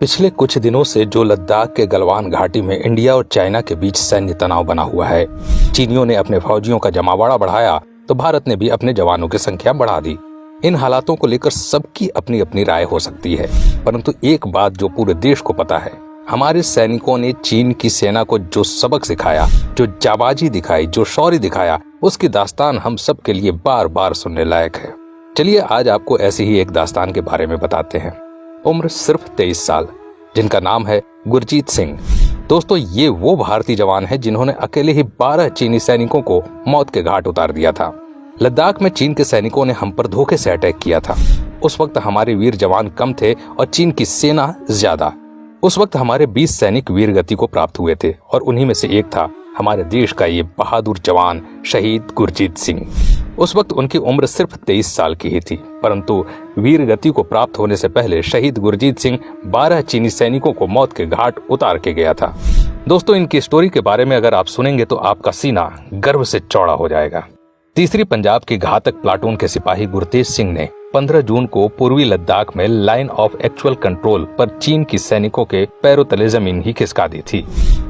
पिछले कुछ दिनों से जो लद्दाख के गलवान घाटी में इंडिया और चाइना के बीच सैन्य तनाव बना हुआ है, चीनियों ने अपने फौजियों का जमावड़ा बढ़ाया तो भारत ने भी अपने जवानों की संख्या बढ़ा दी। इन हालातों को लेकर सबकी अपनी अपनी राय हो सकती है, परंतु एक बात जो पूरे देश को पता है, हमारे सैनिकों ने चीन की सेना को जो सबक सिखाया, जो जाबाजी दिखाई, जो शौर्य दिखाया, उसकी दास्तान हम सब के लिए बार बार सुनने लायक है। चलिए आज आपको ऐसी ही एक दास्तान के बारे में बताते हैं। उम्र सिर्फ 23 साल, जिनका नाम है गुरजीत सिंह। दोस्तों, ये वो भारतीय जवान है जिन्होंने अकेले ही 12 चीनी सैनिकों को मौत के घाट उतार दिया था। लद्दाख में चीन के सैनिकों ने हम पर धोखे से अटैक किया था। उस वक्त हमारे वीर जवान कम थे और चीन की सेना ज्यादा। उस वक्त हमारे 20 सैनिक वीर गति को प्राप्त हुए थे और उन्हीं में से एक था हमारे देश का ये बहादुर जवान शहीद गुरजीत सिंह। उस वक्त उनकी उम्र सिर्फ 23 साल की ही थी, परंतु वीर गति को प्राप्त होने से पहले शहीद गुरजीत सिंह 12 चीनी सैनिकों को मौत के घाट उतार के गया था। दोस्तों, इनकी स्टोरी के बारे में अगर आप सुनेंगे तो आपका सीना गर्व से चौड़ा हो जाएगा। तीसरी पंजाब की घातक प्लाटून के सिपाही गुरतेज सिंह ने 15 जून को पूर्वी लद्दाख में लाइन ऑफ एक्चुअल कंट्रोल पर चीन की सैनिकों के पैरों तले जमीन ही खिसका दी थी।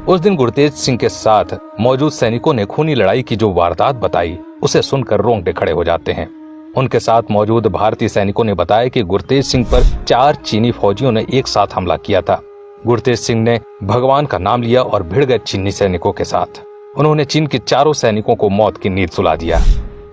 उस दिन गुरतेज सिंह के साथ मौजूद सैनिकों ने खूनी लड़ाई की जो वारदात बताई, उसे सुनकर रोंगटे खड़े हो जाते हैं। उनके साथ मौजूद भारतीय सैनिकों ने बताया कि गुरतेज सिंह पर 4 चीनी फौजियों ने एक साथ हमला किया था। गुरतेज सिंह ने भगवान का नाम लिया और भिड़ गए चीनी सैनिकों के साथ। उन्होंने चीन के चारों सैनिकों को मौत की नींद सुला दिया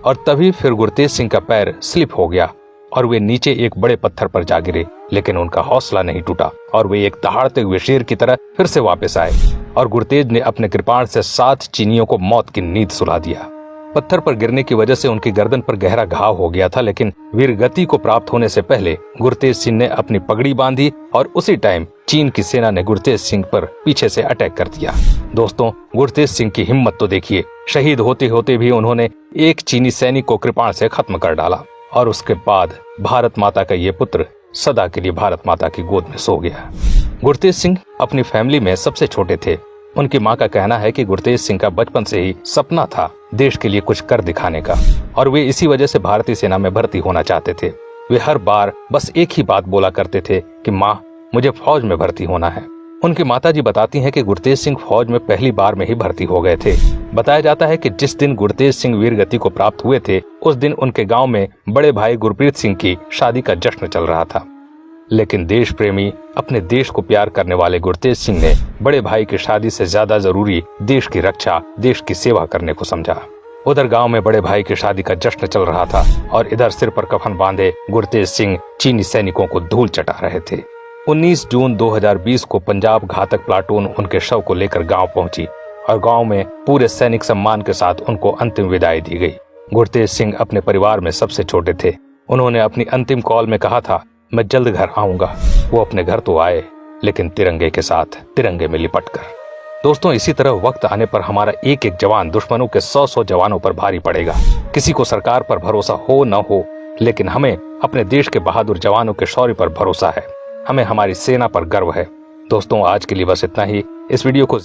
और तभी फिर गुरतेज सिंह का पैर स्लिप हो गया और वे नीचे एक बड़े पत्थर पर जा गिरे, लेकिन उनका हौसला नहीं टूटा और वे एक दहाड़ते हुए शेर की तरह फिर से वापस आए और गुरतेज ने अपने कृपाण से 7 चीनियों को मौत की नींद सुला दिया। पत्थर पर गिरने की वजह से उनकी गर्दन पर गहरा घाव हो गया था, लेकिन वीर गति को प्राप्त होने से पहले गुरतेज सिंह ने अपनी पगड़ी बांधी और उसी टाइम चीन की सेना ने गुरतेज सिंह पर पीछे से अटैक कर दिया। दोस्तों, गुरतेज सिंह की हिम्मत तो देखिए। शहीद होते होते भी उन्होंने एक चीनी सैनिक को कृपाण से खत्म कर डाला और उसके बाद भारत माता का ये पुत्र सदा के लिए भारत माता की गोद में सो गया। गुरतेज सिंह अपनी फैमिली में सबसे छोटे थे। उनकी मां का कहना है कि गुरतेज सिंह का बचपन से ही सपना था देश के लिए कुछ कर दिखाने का और वे इसी वजह से भारतीय सेना में भर्ती होना चाहते थे। वे हर बार बस एक ही बात बोला करते थे कि माँ, मुझे फौज में भर्ती होना है। उनकी माताजी बताती हैं कि गुरतेज सिंह फौज में पहली बार में ही भर्ती हो गए थे। बताया जाता है कि जिस दिन गुरतेज सिंह वीर गति को प्राप्त हुए थे, उस दिन उनके गांव में बड़े भाई गुरप्रीत सिंह की शादी का जश्न चल रहा था। लेकिन देश प्रेमी, अपने देश को प्यार करने वाले गुरतेज सिंह ने बड़े भाई की शादी से ज्यादा जरूरी देश की रक्षा, देश की सेवा करने को समझा। उधर गांव में बड़े भाई की शादी का जश्न चल रहा था और इधर सिर पर कफन बांधे गुरतेज सिंह चीनी सैनिकों को धूल चटा रहे थे। 19 जून 2020 को पंजाब घातक प्लाटून उनके शव को लेकर गांव पहुंची और गांव में पूरे सैनिक सम्मान के साथ उनको अंतिम विदाई दी गई। गुरतेज सिंह अपने परिवार में सबसे छोटे थे। उन्होंने अपनी अंतिम कॉल में कहा था, मैं जल्द घर आऊंगा। वो अपने घर तो आए, लेकिन तिरंगे के साथ, तिरंगे में लिपटकर। दोस्तों, इसी तरह वक्त आने पर हमारा एक एक जवान दुश्मनों के 100-100 जवानों पर भारी पड़ेगा। किसी को सरकार पर भरोसा हो न हो, लेकिन हमें अपने देश के बहादुर जवानों के शौर्य पर भरोसा है। हमें हमारी सेना पर गर्व है। दोस्तों, आज के लिए बस इतना ही। इस वीडियो को